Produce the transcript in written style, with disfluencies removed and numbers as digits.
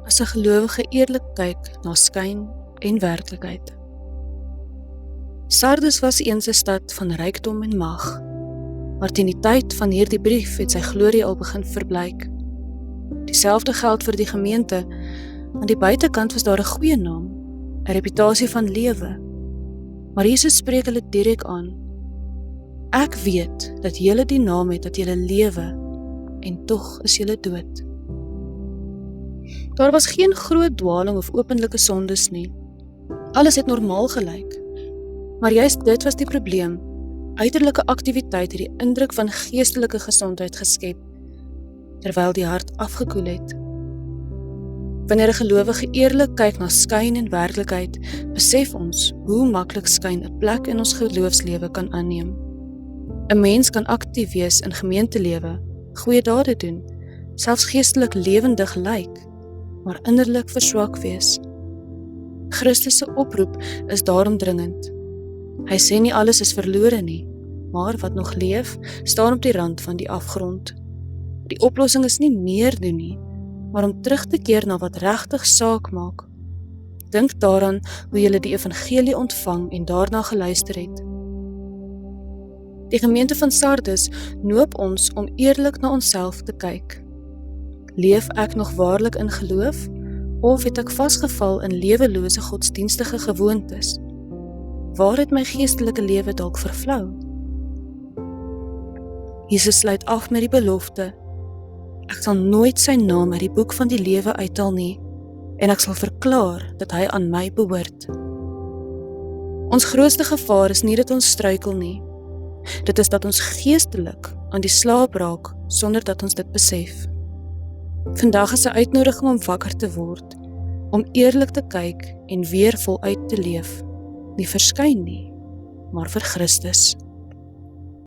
as 'n gelowige eerlik kyk na skyn en werklikheid. Sardes was eens 'n stad van rykdom en mag, maar teen die tyd van hierdie brief het sy glorie al begin verbleik. Dieselfde geld vir die gemeente. Aan die buitekant was daar 'n goeie naam, 'n reputasie van lewe. Maar Jesus spreek hulle direk aan. Ek weet dat julle die naam het dat julle lewe, en tog is julle dood. Daar was geen groot dwaling of openlike sondes nie. Alles het normaal gelyk. Maar juist dit was die probleem. Uiterlike aktiwiteit het die indruk van geestelike gesondheid geskep, terwyl die hart afgekoel het. Wanneer 'n gelowige eerlik kyk na skyn en werklikheid, besef ons hoe maklik skyn 'n plek in ons geloofslewe kan aanneem. 'n Mens kan aktief wees in gemeentelewe, goeie dade doen, selfs geestelik lewendig lyk, maar innerlik verswak wees. Christus se oproep is daarom dringend. Hy sê nie alles is verlore nie, maar wat nog leef, staan op die rand van die afgrond. Die oplossing is nie meer doen nie, maar om terug te keer na wat regtig saak maak. Dink daaraan hoe jy die evangelie ontvang en daarna geluister het. Die gemeente van Sardes noop ons om eerlik na onsself te kyk. Leef ek nog waarlik in geloof, of het ek vasgeval in lewelose godsdienstige gewoontes? Waar het my geestelike lewe dalk vervlou? Jesus sluit af met die belofte: ek sal nooit sy naam uit die boek van die lewe uithaal nie, en ek sal verklaar dat hy aan my behoort. Ons grootste gevaar is nie dat ons struikel nie. Dit is dat ons geestelik aan die slaap raak sonder dat ons dit besef. Vandag is 'n uitnodiging om wakker te word, om eerlik te kyk en weer voluit te leef. Nie vir skyn nie, maar vir Christus.